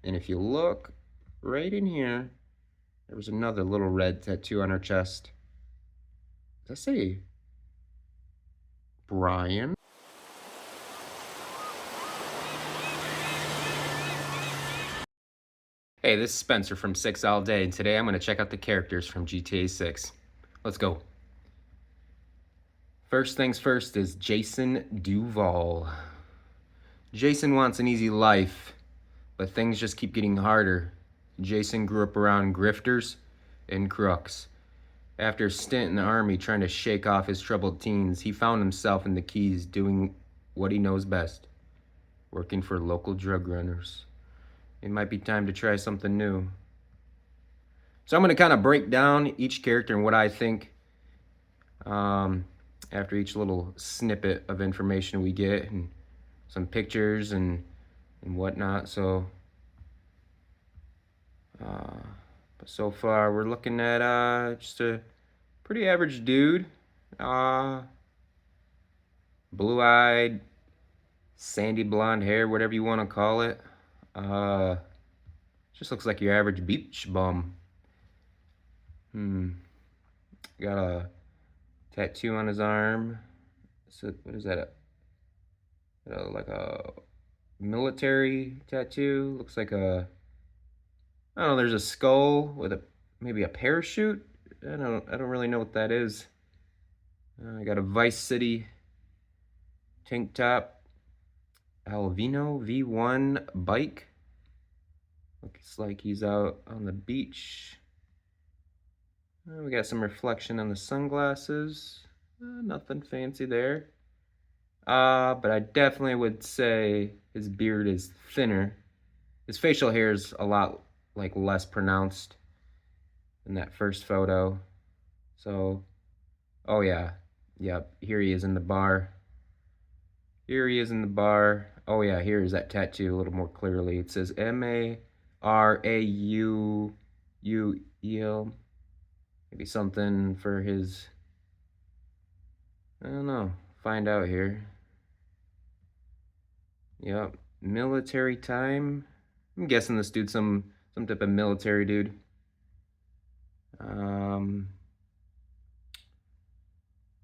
And if you look right in here, there was another little red tattoo on her chest. Does that say Brian? Hey, this is Spencer from 6 All Day, and today I'm going to check out the characters from GTA 6. Let's go. First things first is Jason Duval. Jason wants an easy life, but things just keep getting harder. Jason grew up around grifters and crooks. After a stint in the army trying to shake off his troubled teens, he found himself in the Keys doing what he knows best, working for local drug runners. It might be time to try something new. So I'm going to kind of break down each character and what I think after each little snippet of information we get, and some pictures and whatnot. So, but so far we're looking at just a pretty average dude. Blue-eyed, sandy blonde hair, whatever you want to call it. Just looks like your average beach bum. Got a tattoo on his arm. So what is that? Like a military tattoo. Looks like a, I don't know. There's a skull with maybe a parachute. I don't really know what that is. I got a Vice City tank top. Alvino V1 bike. Looks like he's out on the beach. We got some reflection on the sunglasses. Nothing fancy there. But I definitely would say his beard is thinner. His facial hair is a lot less pronounced than that first photo. So, oh yeah, yep. Here he is in the bar. Here he is in the bar. Oh yeah, here is that tattoo a little more clearly. It says MARAUUEL. Maybe something for his, I don't know. Find out here. Yep, military time. I'm guessing this dude's some type of military dude.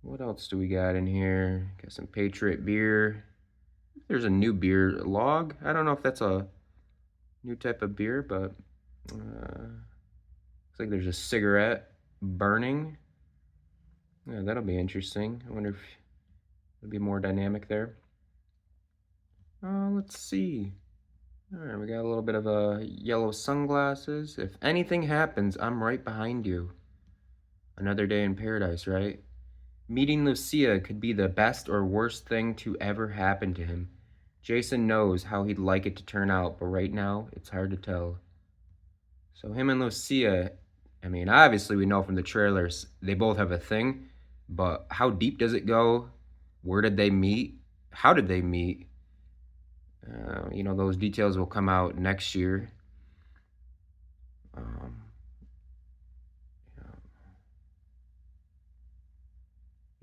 What else do we got in here? Got some Patriot beer. There's a new beer, log. I don't know if that's a new type of beer, but looks like there's a cigarette burning. Yeah, that'll be interesting. I wonder if it'll be more dynamic there. Let's see. All right, we got a little bit of yellow sunglasses. If anything happens, I'm right behind you. Another day in paradise, right? Meeting Lucia could be the best or worst thing to ever happen to him. Jason knows how he'd like it to turn out, but right now, it's hard to tell. So him and Lucia, I mean, obviously we know from the trailers, they both have a thing, but how deep does it go? Where did they meet? How did they meet? Those details will come out next year.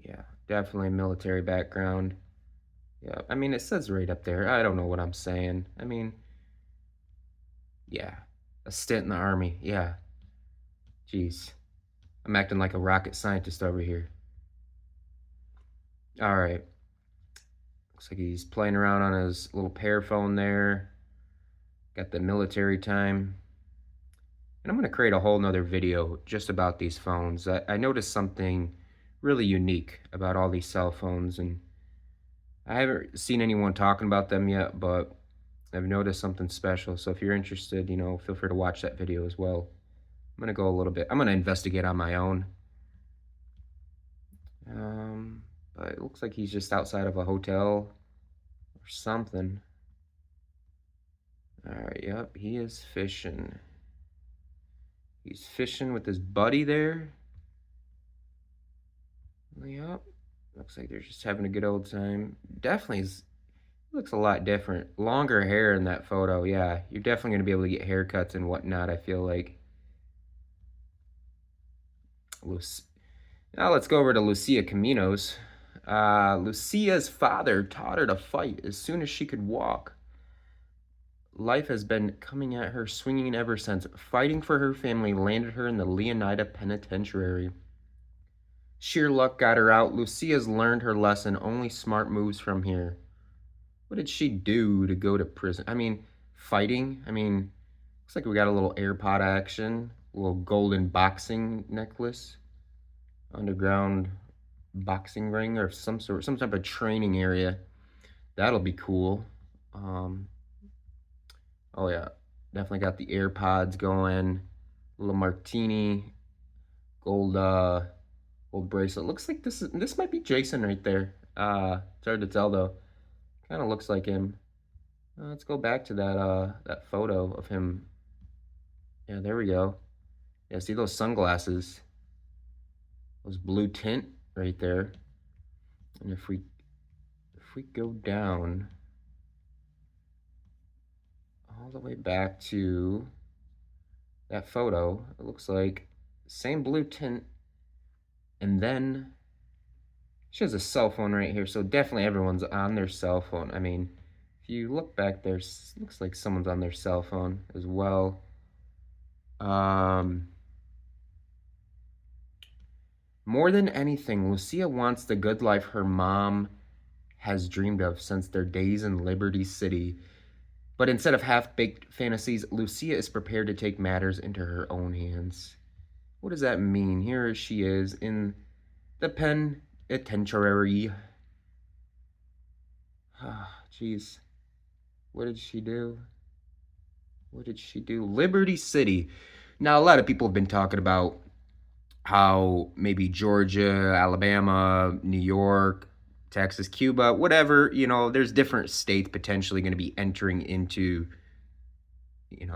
Yeah, definitely military background. Yeah, I mean, it says right up there. I don't know what I'm saying. I mean, yeah, a stint in the army. Yeah, jeez. I'm acting like a rocket scientist over here. All right. Looks like he's playing around on his little pear phone there. Got the military time. And I'm going to create a whole nother video just about these phones. I noticed something really unique about all these cell phones, and I haven't seen anyone talking about them yet, but I've noticed something special. So if you're interested, feel free to watch that video as well. I'm going to go a little bit. I'm going to investigate on my own. But it looks like he's just outside of a hotel or something. All right, yep, he is fishing. He's fishing with his buddy there. Yep, looks like they're just having a good old time. Definitely looks a lot different. Longer hair in that photo, yeah. You're definitely going to be able to get haircuts and whatnot, I feel like. Now let's go over to Lucia Caminos. Lucia's father taught her to fight as soon as she could walk. Life has been coming at her, swinging ever since. Fighting for her family landed her in the Leonida Penitentiary. Sheer luck got her out. Lucia's learned her lesson. Only smart moves from here. What did she do to go to prison? I mean, fighting. I mean, looks like we got a little AirPod action. A little golden boxing necklace. Underground boxing ring or some type of training area. That'll be cool. Oh yeah, definitely got the AirPods going. A little martini, gold gold bracelet. Looks like this might be Jason right there. It's hard to tell though. Kind of looks like him. Let's go back to that photo of him. Yeah, there we go. Yeah, see those sunglasses? Those blue tint right there. And if we go down all the way back to that photo, it looks like same blue tint. And then she has a cell phone right here, so definitely everyone's on their cell phone. I mean, if you look back there, looks like someone's on their cell phone as well. More than anything, Lucia wants the good life her mom has dreamed of since their days in Liberty City. But instead of half-baked fantasies, Lucia is prepared to take matters into her own hands. What does that mean? Here she is in the penitentiary. Jeez. What did she do? What did she do? Liberty City. Now, a lot of people have been talking about how maybe Georgia, Alabama, New York, Texas, Cuba, whatever, there's different states potentially going to be entering into,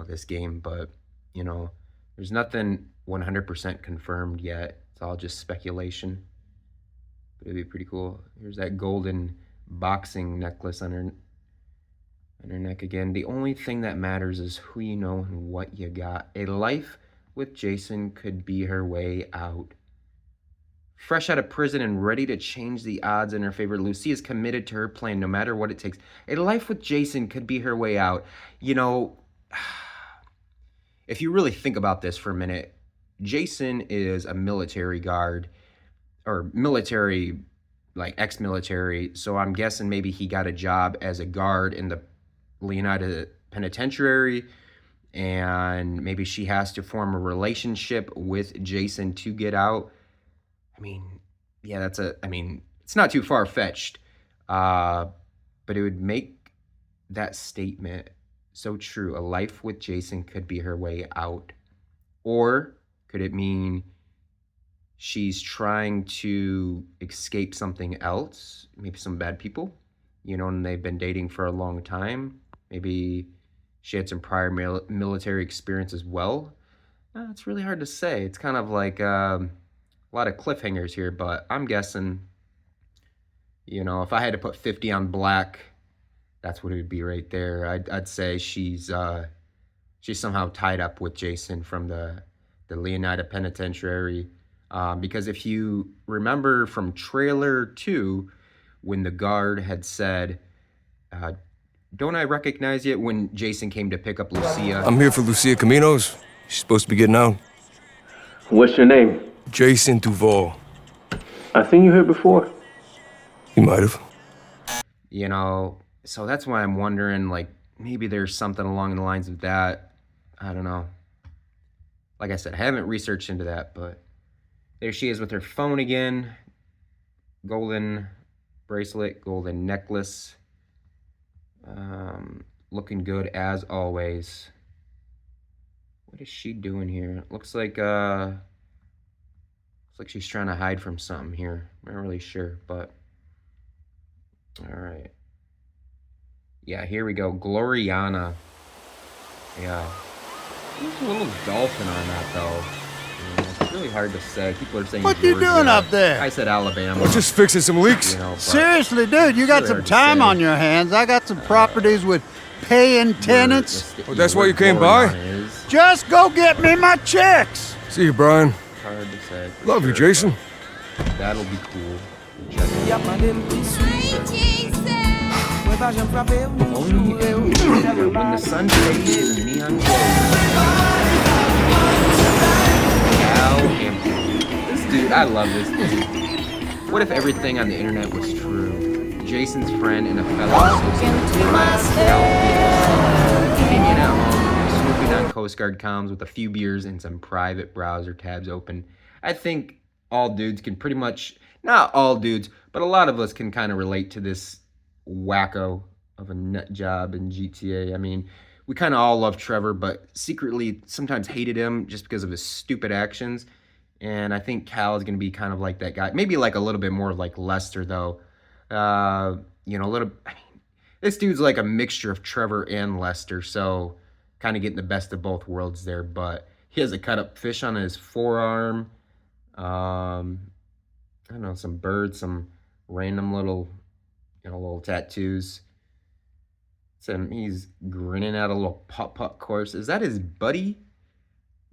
this game. But, there's nothing 100% confirmed yet. It's all just speculation. But it'd be pretty cool. Here's that golden boxing necklace on her neck again. The only thing that matters is who you know and what you got. A life with Jason could be her way out. Fresh out of prison and ready to change the odds in her favor, Lucia is committed to her plan no matter what it takes. A life with Jason could be her way out. If you really think about this for a minute, Jason is a military guard, or military, like ex-military, so I'm guessing maybe he got a job as a guard in the Leonida Penitentiary, and maybe she has to form a relationship with Jason to get out. I mean, yeah, it's not too far-fetched, but it would make that statement so true. A life with Jason could be her way out. Or could it mean she's trying to escape something else? Maybe some bad people, and they've been dating for a long time. Maybe she had some prior military experience as well. It's really hard to say. It's kind of like a lot of cliffhangers here, but I'm guessing, if I had to put 50 on black, that's what it would be right there. I'd say she's somehow tied up with Jason from the Leonida Penitentiary. Because if you remember from trailer 2, when the guard had said, don't I recognize you, when Jason came to pick up Lucia. I'm here for Lucia Caminos. She's supposed to be getting out. What's your name? Jason Duval. I seen you here before. You might have. So that's why I'm wondering, like, maybe there's something along the lines of that. I don't know. Like I said, I haven't researched into that, but there she is with her phone again. Golden bracelet, golden necklace. Looking good as always. What is she doing here? Looks like she's trying to hide from something here. I'm not really sure, but all right. Yeah, here we go. Gloriana. Yeah. There's a little dolphin on that, though. It's really hard to say. People are saying What you doing up there? I said Alabama. We're just fixing some leaks. Seriously, dude, you got some time on your hands. I got some properties with paying tenants. Oh, that's why you came by? Just go get me my checks. See you, Brian. Hard to say. Love you, Jason. That'll be cool. Hi, Jason. Only when the sun fades and neon glows. Cal Hampton. This dude, I love this dude. What if everything on the internet was true? Jason's friend and a fellow associate, Cal Hampton, hanging out home, snooping on Coast Guard comms with a few beers and some private browser tabs open. I think all dudes can pretty much, not all dudes, but a lot of us can kind of relate to this wacko of a nut job in GTA. I mean, we kind of all love Trevor, but secretly sometimes hated him just because of his stupid actions. And I think Cal is going to be kind of like that guy. Maybe like a little bit more like Lester, though. A little. I mean, this dude's like a mixture of Trevor and Lester, so kind of getting the best of both worlds there. But he has a cut up fish on his forearm. I don't know, some birds, some random little tattoos. He's grinning at a little putt-putt course. Is that his buddy,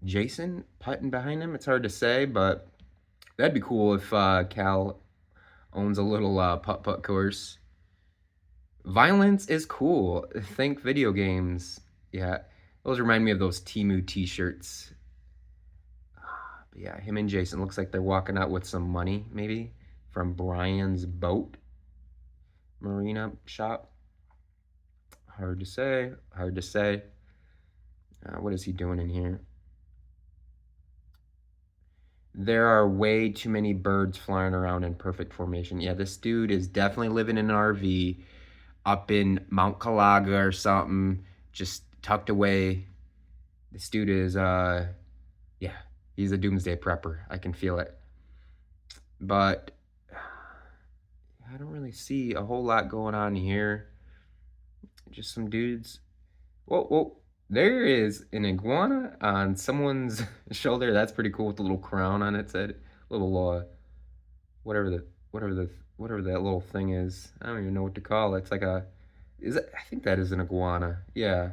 Jason, putting behind him? It's hard to say, but that'd be cool if Cal owns a little putt-putt course. Violence is cool. Think video games. Yeah, those remind me of those Temu t-shirts. But yeah, him and Jason looks like they're walking out with some money, maybe, from Brian's boat marina shop. Hard to say. Hard to say. What is he doing in here? There are way too many birds flying around in perfect formation. Yeah, this dude is definitely living in an RV up in Mount Calaga or something, just tucked away. This dude is, he's a doomsday prepper. I can feel it. But I don't really see a whole lot going on here. Just some dudes. Whoa, there is an iguana on someone's shoulder. That's pretty cool with the little crown on its head. Little whatever that little thing is. I don't even know what to call it. It's like I think that is an iguana. Yeah.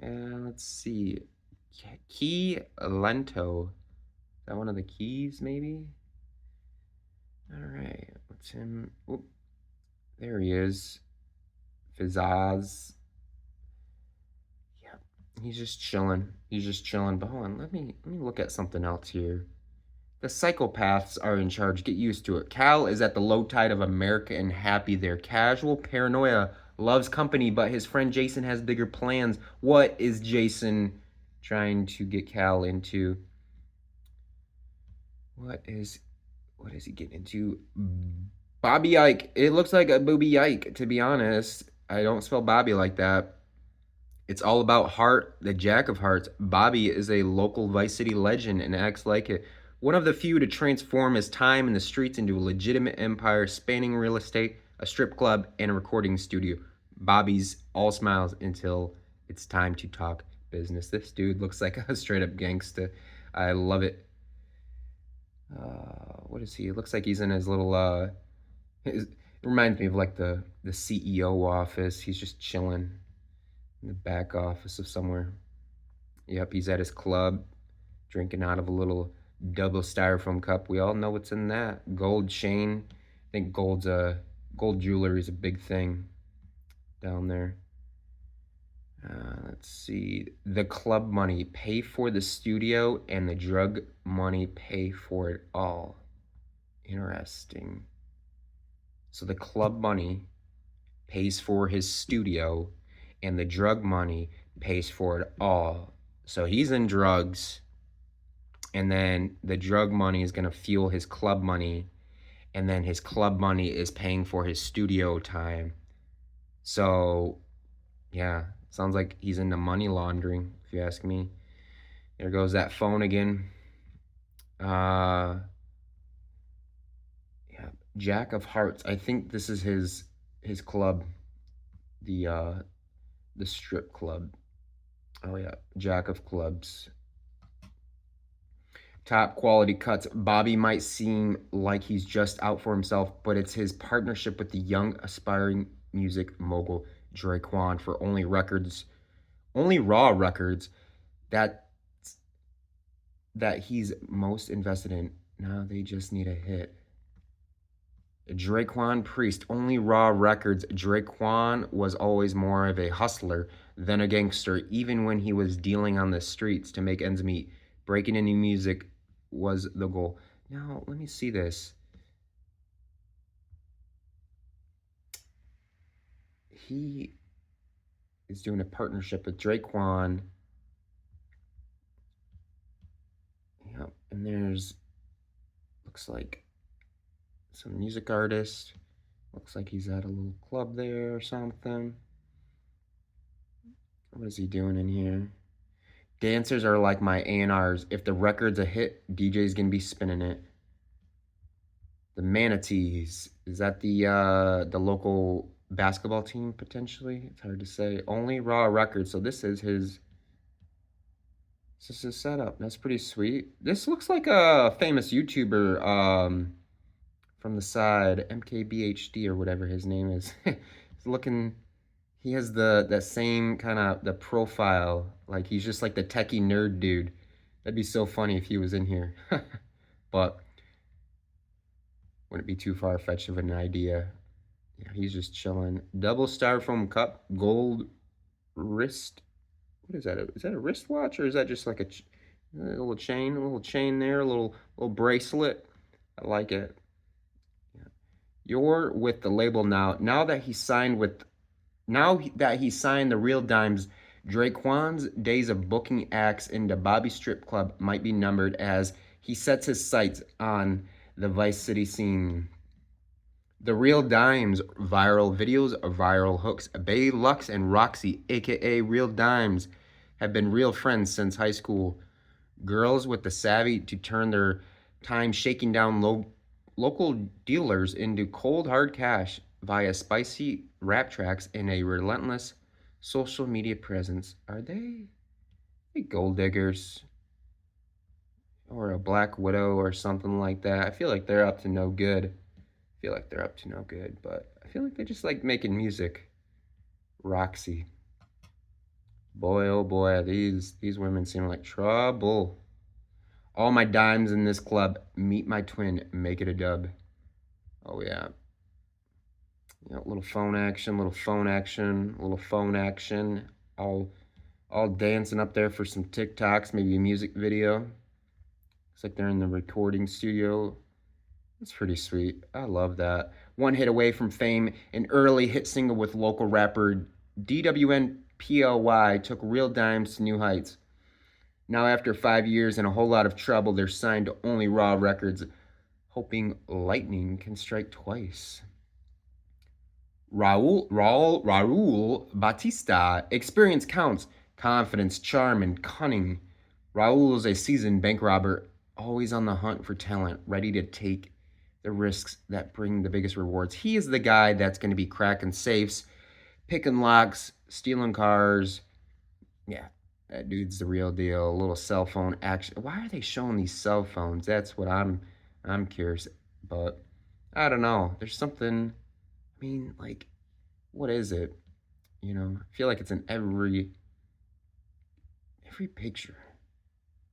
Let's see. Key Lento. Is that one of the keys, maybe? All right. What's him? Oop. There he is. Fizzaz. Yeah. He's just chilling. But hold on. Let me look at something else here. The psychopaths are in charge. Get used to it. Cal is at the low tide of America and happy there. Casual paranoia loves company, but his friend Jason has bigger plans. What is Jason trying to get Cal into? What is he getting into? Bobby Ike. It looks like a booby Ike, to be honest. I don't spell Bobby like that. It's all about Hart, the Jack of Hearts. Bobby is a local Vice City legend and acts like it. One of the few to transform his time in the streets into a legitimate empire spanning real estate, a strip club, and a recording studio. Bobby's all smiles until it's time to talk business. This dude looks like a straight up gangsta. I love it. What is he? It looks like he's in his little, it reminds me of like the CEO office. He's just chilling in the back office of somewhere. Yep, he's at his club, drinking out of a little double styrofoam cup. We all know what's in that. Gold chain. I think gold jewelry is a big thing down there. Let's see. The club money pay for the studio, and the drug money pay for it all. Interesting. So the club money pays for his studio, and the drug money pays for it all. So he's in drugs, and then the drug money is going to fuel his club money, and then his club money is paying for his studio time. So, yeah, sounds like he's into money laundering, if you ask me. There goes that phone again. Yeah, Jack of Hearts. I think this is his club, the strip club. Oh yeah, Jack of Clubs. Top quality cuts. Bobby might seem like he's just out for himself, but it's his partnership with the young aspiring music mogul Draquan for only raw records that he's most invested in. Now they just need a hit. Draquan Priest, only Raw Records. Draquan was always more of a hustler than a gangster, even when he was dealing on the streets to make ends meet. Breaking into music was the goal. Now, let me see this. He is doing a partnership with Draquan. Yep, and there's, looks like, some music artist. Looks like he's at a little club there or something. What is he doing in here? Dancers are like my A&Rs. If the record's a hit, DJ's gonna be spinning it. The Manatees. Is that the local basketball team potentially? It's hard to say. Only Raw Records. So this is his setup. That's pretty sweet. This looks like a famous YouTuber from the side, MKBHD or whatever his name is. He's looking, he has that same kind of the profile, like he's just like the techie nerd dude. That'd be so funny if he was in here. But wouldn't be too far-fetched of an idea. Yeah, he's just chilling. Double styrofoam cup, gold wrist. What is that? Is that a wristwatch or is that just like a little chain there, a little bracelet? I like it. You're with the label now. Now that he signed the Real Dimes, Draquan's days of booking acts into Bobby Strip Club might be numbered as he sets his sights on the Vice City scene. The Real Dimes, viral videos, viral hooks. Bay Lux and Roxy, aka Real Dimes, have been real friends since high school. Girls with the savvy to turn their time shaking down local dealers into cold hard cash via spicy rap tracks and a relentless social media presence. Are they gold diggers or a Black Widow or something like that? I feel like they're up to no good. But I feel like they just like making music. Roxy. Boy, oh boy, these women seem like trouble. All my dimes in this club, meet my twin, make it a dub. Oh yeah. Little phone action, all dancing up there for some TikToks, maybe a music video. Looks like they're in the recording studio. That's pretty sweet. I love that. One hit away from fame, an early hit single with local rapper DWNPLY took Real Dimes to new heights. Now, after 5 years and a whole lot of trouble, they're signed to only Raw Records, hoping lightning can strike twice. Raul Batista, experience counts, confidence, charm, and cunning. Raul is a seasoned bank robber, always on the hunt for talent, ready to take the risks that bring the biggest rewards. He is the guy that's going to be cracking safes, picking locks, stealing cars. Yeah, that dude's the real deal. A little cell phone action. Why are they showing these cell phones? That's what I'm curious. But I don't know. There's something. I mean, like, what is it? I feel like it's in every picture.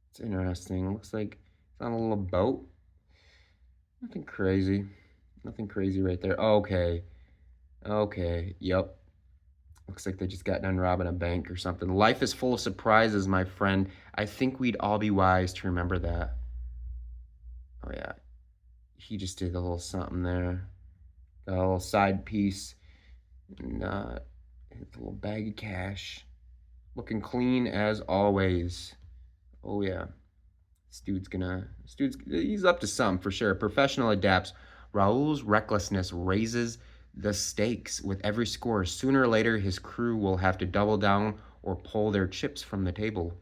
It's interesting. It looks like it's on a little boat. Nothing crazy right there. Okay, yep. Looks like they just got done robbing a bank or something. Life is full of surprises, my friend. I think we'd all be wise to remember that. Oh yeah, he just did a little something there. Got a little side piece. And a little bag of cash. Looking clean as always. Oh yeah. He's up to something for sure. Professional adapts. Raul's recklessness raises the stakes with every score. Sooner or later, his crew will have to double down or pull their chips from the table.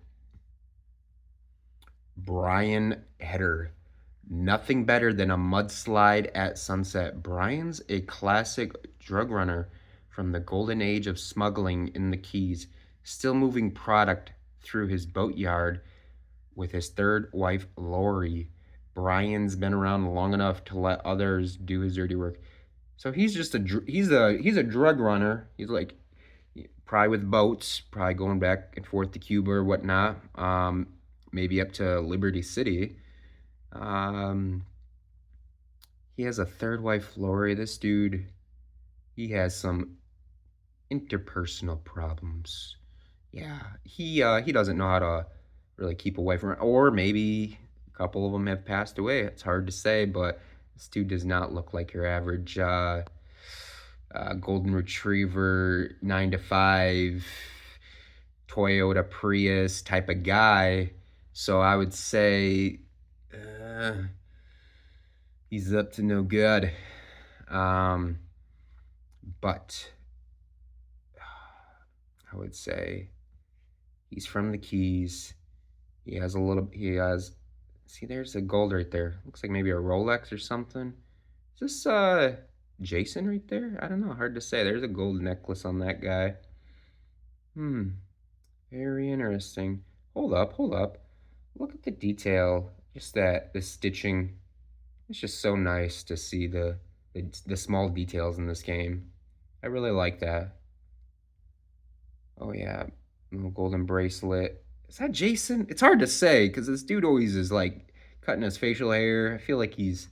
Brian Header. Nothing better than a mudslide at sunset. Brian's a classic drug runner from the golden age of smuggling in the Keys, still moving product through his boatyard with his third wife, Lori. Brian's been around long enough to let others do his dirty work. So he's just a drug runner. He's like probably with boats, probably going back and forth to Cuba or whatnot. Maybe up to Liberty City. He has a third wife, Lori. This dude, he has some interpersonal problems. Yeah, he doesn't know how to really keep away from it, or maybe a couple of them have passed away. It's hard to say, but this dude does not look like your average golden retriever 9 to 5 Toyota Prius type of guy. So I would say he's up to no good. But I would say he's from the Keys. He has see, there's a gold right there. Looks like maybe a Rolex or something. Is this Jason right there? I don't know, hard to say. There's a gold necklace on that guy. Very interesting. Hold up. Look at the detail. Just the stitching. It's just so nice to see the small details in this game. I really like that. Oh yeah, little golden bracelet. Is that Jason? It's hard to say because this dude always is like cutting his facial hair. I feel like he's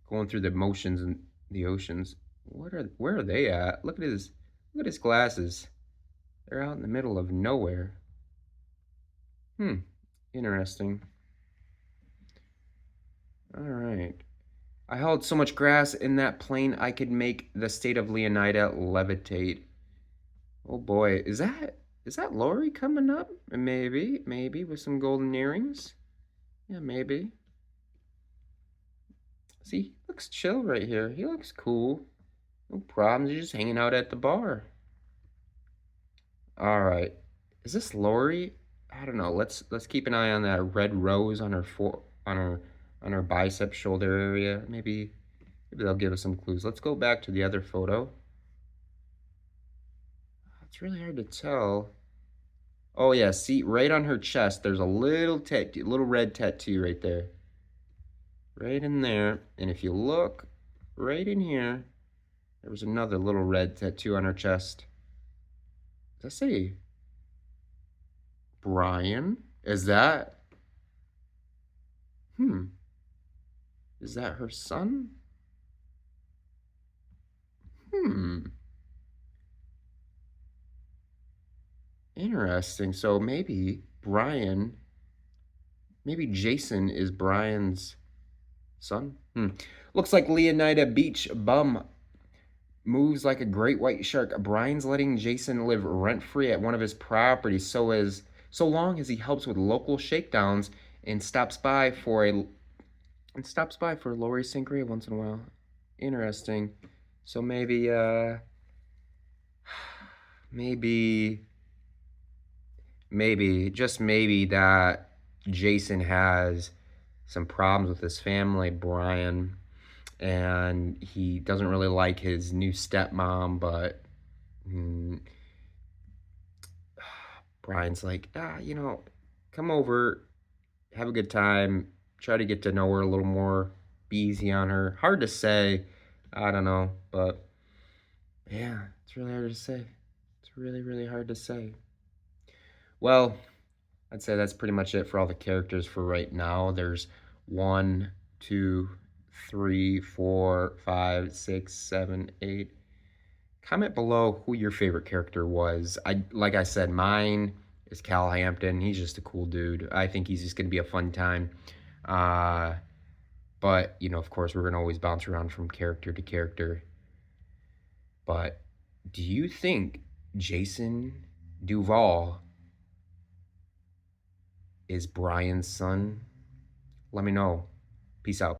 going through the motions and the oceans. Where are they at? Look at his glasses. They're out in the middle of nowhere. Interesting. All right. I held so much grass in that plane I could make the state of Leonida levitate. Oh boy, is that Lori coming up? Maybe with some golden earrings. Yeah, maybe. See, he looks chill right here. He looks cool. No problems. He's just hanging out at the bar. All right, is this Lori? I don't know. Let's keep an eye on that red rose on her bicep shoulder area. Maybe they'll give us some clues. Let's go back to the other photo. It's really hard to tell. Oh yeah, see right on her chest, there's a little red tattoo right there. Right in there. And if you look right in here, there was another little red tattoo on her chest. Does that say Brian? Is that Is that her son? Interesting. So maybe Jason is Brian's son? Looks like Leonida Beach bum moves like a great white shark. Brian's letting Jason live rent-free at one of his properties so long as he helps with local shakedowns and stops by for Lori Sangria once in a while. Interesting. So just maybe that Jason has some problems with his family, Brian, and he doesn't really like his new stepmom, but Brian's like, come over, have a good time, try to get to know her a little more, be easy on her. Hard to say, I don't know, but yeah, it's really hard to say. It's really, really hard to say. Well, I'd say that's pretty much it for all the characters for right now. There's 1, 2, 3, 4, 5, 6, 7, 8. Comment below who your favorite character was. Like I said, mine is Cal Hampton. He's just a cool dude. I think he's just going to be a fun time. But, of course, we're going to always bounce around from character to character. But do you think Jason Duval is Brian's son? Let me know. Peace out.